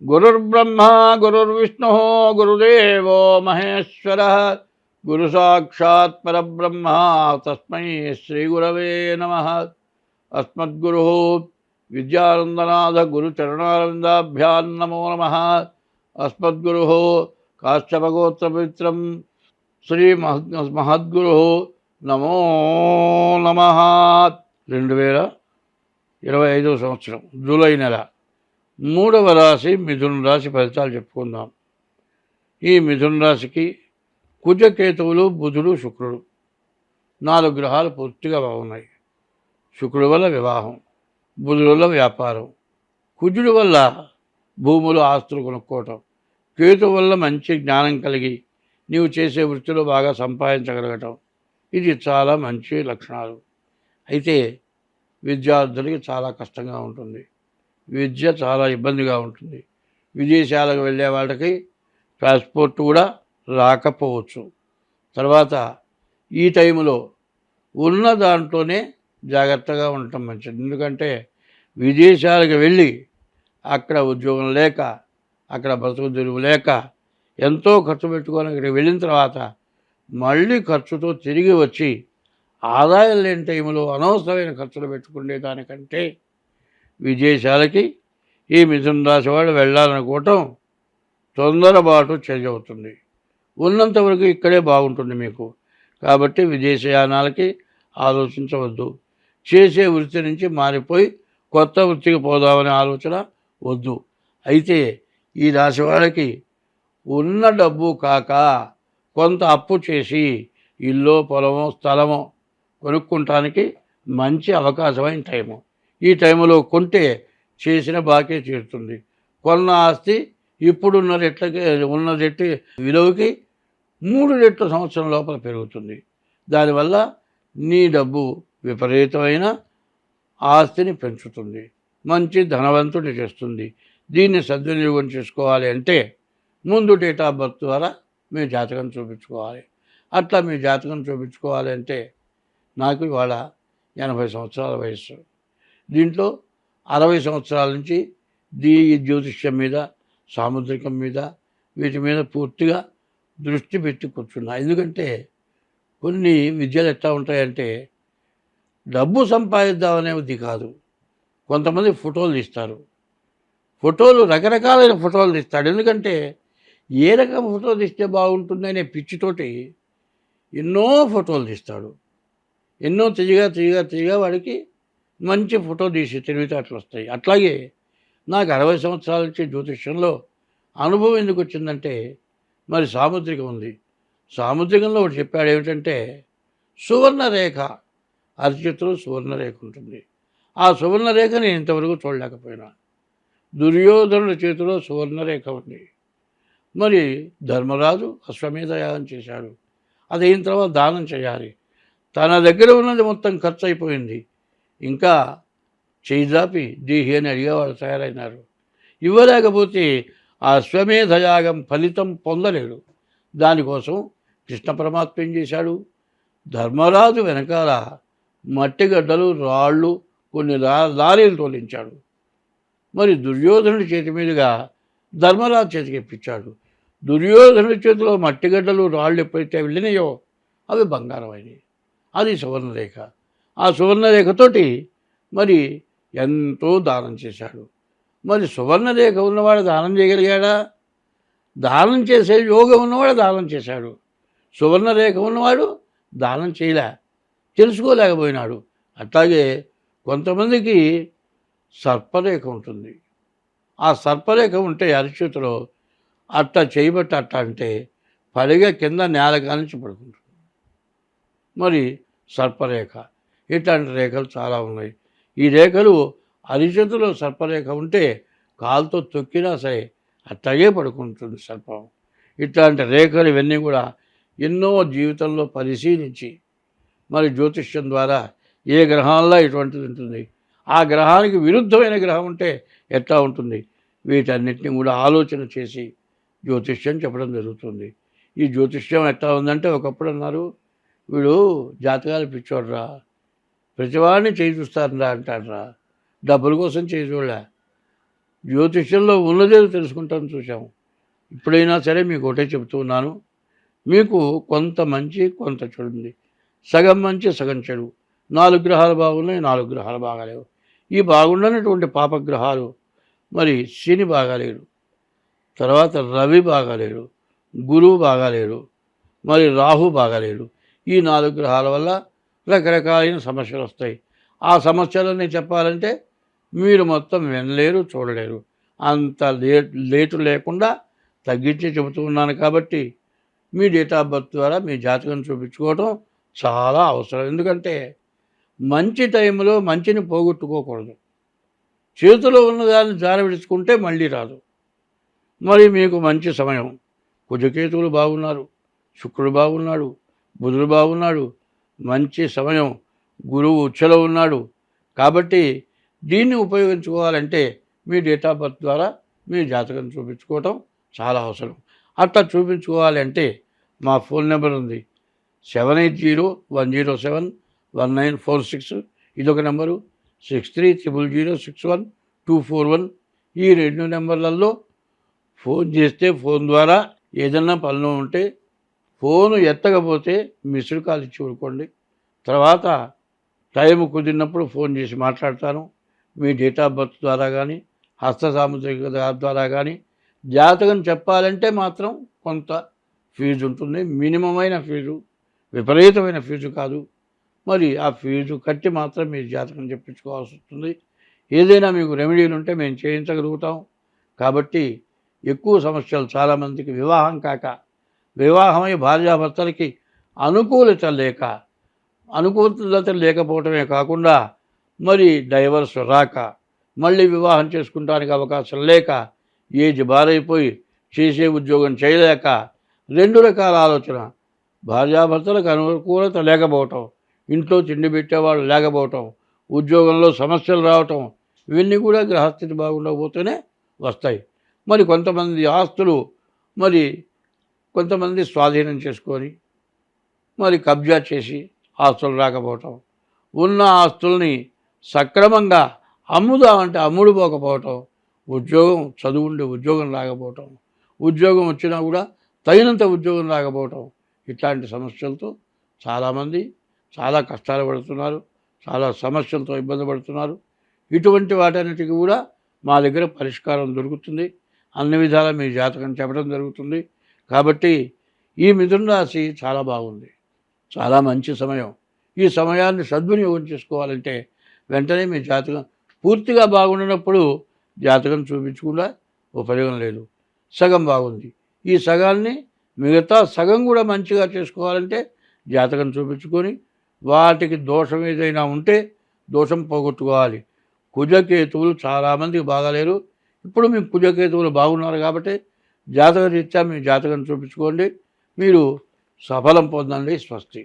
గురుర్బ్రహ్మ గురుర్విష్ణు గురుదేవో మహేశ్వర గురు సాక్షాత్ పరబ్రహ్మ తస్మై శ్రీ గురవే నమః. అస్మద్గురు విద్యానందనాథ గురు చరణారవిందాభ్యాం నమో నమః. అస్మద్గురు కాశ్యపగోత్రపవిత్రం శ్రీ మహద్గురు నమో నమః. 2025 సంవత్సరం జూలై నెల 3వ రాశి మిథున రాశి ఫలితాలు చెప్పుకుందాం. ఈ మిథున రాశికి కుజకేతువులు, బుధుడు, శుక్రుడు 4 గ్రహాలు పూర్తిగా బాగున్నాయి. శుక్రుడి వల్ల వివాహం, బుధుడి వల్ల వ్యాపారం, కుజుడి వల్ల భూములు, ఆస్తులు కొనుక్కోవటం, కేతు వల్ల మంచి జ్ఞానం కలిగి నీవు చేసే వృత్తిలో బాగా సంపాదించగలగటం. ఇది చాలా మంచి లక్షణాలు. అయితే విద్యార్థులకి చాలా కష్టంగా ఉంటుంది. విద్య చాలా ఇబ్బందిగా ఉంటుంది. విదేశాలకు వెళ్ళే వాళ్ళకి పాస్పోర్ట్ కూడా రాకపోవచ్చు. తర్వాత ఈ టైంలో ఉన్న దాంట్లోనే జాగ్రత్తగా ఉండటం మంచిది. ఎందుకంటే విదేశాలకు వెళ్ళి అక్కడ ఉద్యోగం లేక, అక్కడ బతుకు తెరువు లేక ఎంతో ఖర్చు పెట్టుకొని అక్కడికి వెళ్ళిన తర్వాత మళ్ళీ ఖర్చుతో తిరిగి వచ్చి ఆదాయం లేని టైంలో అనవసరమైన ఖర్చులు పెట్టుకునే దానికంటే విదేశాలకి ఈ మిథున రాశి వాళ్ళు వెళ్ళాలనుకోవటం తొందరపాటు అవుతుంది. ఉన్నంతవరకు ఇక్కడే బాగుంటుంది మీకు. కాబట్టి విదేశయానాలకి ఆలోచించవద్దు. చేసే వృత్తి నుంచి మారిపోయి కొత్త వృత్తికి పోదామనే ఆలోచన వద్దు. అయితే ఈ రాశి వాళ్ళకి ఉన్న డబ్బు కాక కొంత అప్పు చేసి ఇల్లు, పొలమో, స్థలమో కొనుక్కుంటానికి మంచి అవకాశమైన టైము. ఈ టైంలో కొంటే చేసిన బాకే చేరుతుంది. కొన్న ఆస్తి ఇప్పుడున్న రెట్టు విలువకి 3 రెట్లు సంవత్సరం లోపల పెరుగుతుంది. దానివల్ల నీ డబ్బు విపరీతమైన ఆస్తిని పెంచుతుంది, మంచి ధనవంతుని చేస్తుంది. దీన్ని సద్వినియోగం చేసుకోవాలి అంటే ముందు డేట్ ఆఫ్ బర్త్ ద్వారా మీ జాతకం చూపించుకోవాలి. అట్లా మీ జాతకం చూపించుకోవాలి అంటే నాకు ఇవాళ 80 సంవత్సరాల వయస్సు. దీంట్లో 60 సంవత్సరాల నుంచి జ్యోతిష్యం మీద, సాముద్రికం మీద, వీటి మీద పూర్తిగా దృష్టి పెట్టి కూర్చున్నా. ఎందుకంటే కొన్ని విద్యలు ఎట్లా ఉంటాయంటే డబ్బు సంపాదిద్దామనేది కాదు. కొంతమంది ఫోటోలు తీస్తారు. రకరకాలైన ఫోటోలు తీస్తాడు. ఎందుకంటే ఏ రకం ఫోటో తీస్తే బాగుంటుందనే పిచ్చితోటి ఎన్నో ఫోటోలు తీస్తాడు. ఎన్నో తీయగా వాడికి మంచి ఫోటో తీసి తెలివితేటలు వస్తాయి. అట్లాగే నాకు 60 సంవత్సరాల నుంచి జ్యోతిష్యంలో అనుభవం ఎందుకు వచ్చిందంటే మరి సాముద్రికం ఉంది. సాముద్రికంలో ఒకటి చెప్పాడు ఏమిటంటే సువర్ణరేఖ, అరచేతిలో సువర్ణరేఖ ఉంటుంది. ఆ సువర్ణరేఖ నేను ఇంతవరకు చూడలేకపోయినా. దుర్యోధనుడి చేతిలో సువర్ణరేఖ ఉంది. మరి ధర్మరాజు అశ్వమేధ యాగం చేశాడు. అది అయిన తర్వాత దానం చేయాలి. తన దగ్గర ఉన్నది మొత్తం ఖర్చు అయిపోయింది. ఇంకా చేయిదాపి దీహి అని అడిగేవాళ్ళు తయారైనారు. ఇవ్వలేకపోతే ఆ అశ్వమేధయాగం ఫలితం పొందలేడు. దానికోసం కృష్ణ పరమాత్మ ఏం చేశాడు, ధర్మరాజు వెనకాల మట్టిగడ్డలు, రాళ్ళు, కొన్ని లారీలు తోలించాడు. మరి దుర్యోధనుడి చేతి మీదుగా ధర్మరాజు చేతికి ఇప్పించాడు. దుర్యోధనుడి చేతిలో మట్టిగడ్డలు, రాళ్ళు ఎప్పుడైతే వెళ్ళినాయో అవి బంగారం అయినాయి. అది సువర్ణరేఖ. ఆ సువర్ణరేఖతోటి మరి ఎంతో దానం చేశాడు. మరి సువర్ణరేఖ ఉన్నవాడు దానం చేయగలిగాడా? దానం చేసే యోగం ఉన్నవాడు దానం చేశాడు. సువర్ణరేఖ ఉన్నవాడు దానం చేయలే, తెలుసుకోలేకపోయినాడు. అట్లాగే కొంతమందికి సర్పరేఖ ఉంటుంది. ఆ సర్పరేఖ ఉంటే అరిచేతిలో అట్లా చేయబట్టి అట్లా అంటే పడిగా కింద నేల కానించి పడుకుంటుంది. మరి సర్పరేఖ ఇట్లాంటి రేఖలు చాలా ఉన్నాయి. ఈ రేఖలు అరిచేతిలో సర్పరేఖ ఉంటే కాలుతో తొక్కినా సరే అట్లాగే పడుకుంటుంది సర్పం. ఇట్లాంటి రేఖలు ఇవన్నీ కూడా ఎన్నో జీవితంలో పరిశీలించి మరి జ్యోతిష్యం ద్వారా ఏ గ్రహాల్లో ఇటువంటిది ఉంటుంది, ఆ గ్రహానికి విరుద్ధమైన గ్రహం ఉంటే ఎట్లా ఉంటుంది, వీటన్నిటిని కూడా ఆలోచన చేసి జ్యోతిష్యం చెప్పడం జరుగుతుంది. ఈ జ్యోతిష్యం ఎట్లా ఉందంటే ఒకప్పుడు అన్నారు వీడు జాతకాలు పిచ్చోడ్రా, ప్రతివాడిని చేయి చూస్తారా అంటాడ్రా, డబ్బుల కోసం చేయి చూడలే. జ్యోతిష్యంలో ఉన్నదే తెలుసుకుంటాం చూసాము. ఇప్పుడైనా సరే మీకు ఒకటే చెబుతున్నాను, మీకు కొంత మంచి కొంత చెడు ఉంది. సగం మంచి సగం చెడు. 4 గ్రహాలు బాగున్నాయి, 4 గ్రహాలు బాగాలేవు. ఈ బాగుండనటువంటి పాపగ్రహాలు మరి శని బాగాలేడు, తర్వాత రవి బాగాలేడు, గురువు బాగాలేడు, మరి రాహు బాగాలేడు. ఈ 4 గ్రహాల వల్ల రకరకాలైన సమస్యలు వస్తాయి. ఆ సమస్యలన్నీ చెప్పాలంటే మీరు మొత్తం వినలేరు, చూడలేరు. అంత లేటు లేకుండా తగ్గించి చెబుతూ ఉన్నాను. కాబట్టి మీ డేట్ ఆఫ్ బర్త్ ద్వారా మీ జాతకం చూపించుకోవడం చాలా అవసరం. ఎందుకంటే మంచి టైంలో మంచిని పోగొట్టుకోకూడదు. చేతిలో ఉన్నదాన్ని జారవిడుచుకుంటే మళ్ళీ రాదు. మరి మీకు మంచి సమయం, కుజకేతువులు బాగున్నారు, శుక్రుడు బాగున్నాడు, బుధుడు బాగున్నాడు, మంచి సమయం, గురువు ఉచ్చలో ఉన్నాడు. కాబట్టి దీన్ని ఉపయోగించుకోవాలంటే మీ డేట్ ఆఫ్ బర్త్ ద్వారా మీ జాతకం చూపించుకోవటం చాలా అవసరం. అట్లా చూపించుకోవాలంటే మా ఫోన్ నెంబర్ ఉంది, 7801071946. ఇదొక నెంబరు, 6300061241. ఈ 2 నెంబర్లలో ఫోన్ చేస్తే ఫోన్ ద్వారా ఏదన్నా పనులు ఉంటే ఫోను ఎత్తకపోతే మిస్డ్ కాల్ ఇచ్చి ఊరుకోండి. తర్వాత టైం కుదిరినప్పుడు ఫోన్ చేసి మాట్లాడతాను. మీ డేట్ ఆఫ్ బర్త్ ద్వారా కానీ హస్త సాముద్రిక ద్వారా కానీ జాతకం చెప్పాలంటే మాత్రం కొంత ఫీజు ఉంటుంది. మినిమమైన ఫీజు, విపరీతమైన ఫీజు కాదు. మరి ఆ ఫీజు కట్టి మాత్రం మీరు జాతకం చెప్పించుకోవాల్సి వస్తుంది. ఏదైనా మీకు రెమెడీలు ఉంటే మేము చేయించగలుగుతాం. కాబట్టి ఎక్కువ సమస్యలు చాలామందికి వివాహం కాక, వివాహమై భార్యాభర్తలకి అనుకూలత లేకపోవటమే కాకుండా మరి డైవర్స్ రాక, మళ్ళీ వివాహం చేసుకుంటానికి అవకాశం లేక, ఏజ్ బారైపోయి చేసే ఉద్యోగం చేయలేక, 2 రకాల ఆలోచన. భార్యాభర్తలకు అనుకూలత లేకపోవటం, ఇంట్లో తిండి పెట్టేవాళ్ళు లేకపోవటం, ఉద్యోగంలో సమస్యలు రావటం, ఇవన్నీ కూడా గ్రహస్థితి బాగుండకపోతేనే వస్తాయి. మరి కొంతమంది ఆస్తులు మరి కొంతమంది స్వాధీనం చేసుకొని మరి కబ్జా చేసి ఆస్తులు రాకపోవటం, ఉన్న ఆస్తుల్ని సక్రమంగా అమ్ముదామంటే అమ్ముడు పోకపోవటం, చదువుండి ఉద్యోగం రాకపోవటం, ఉద్యోగం వచ్చినా కూడా తగినంత ఉద్యోగం రాకపోవటం, ఇట్లాంటి సమస్యలతో చాలామంది చాలా కష్టాలు పడుతున్నారు, చాలా సమస్యలతో ఇబ్బంది పడుతున్నారు. ఇటువంటి వాటన్నిటికీ కూడా మా దగ్గర పరిష్కారం దొరుకుతుంది. అన్ని విధాల మీ జాతకం చెప్పడం జరుగుతుంది. కాబట్టి ఈ మిథున రాశి చాలా బాగుంది, చాలా మంచి సమయం. ఈ సమయాన్ని సద్వినియోగం చేసుకోవాలంటే వెంటనే మీ జాతకం పూర్తిగా బాగుండినప్పుడు జాతకం చూపించకుండా ఉపయోగం లేదు. సగం బాగుంది, ఈ సగాన్ని మిగతా సగం కూడా మంచిగా చేసుకోవాలంటే జాతకం చూపించుకొని వాటికి దోషం ఏదైనా ఉంటే దోషం పోగొట్టుకోవాలి. కుజకేతువులు చాలామందికి బాగాలేరు. ఇప్పుడు మీకు కుజకేతువులు బాగున్నారు కాబట్టి జాతక రీత్యా మీ జాతకం చూపించుకోండి, మీరు సఫలం పొందండి. స్వస్తి.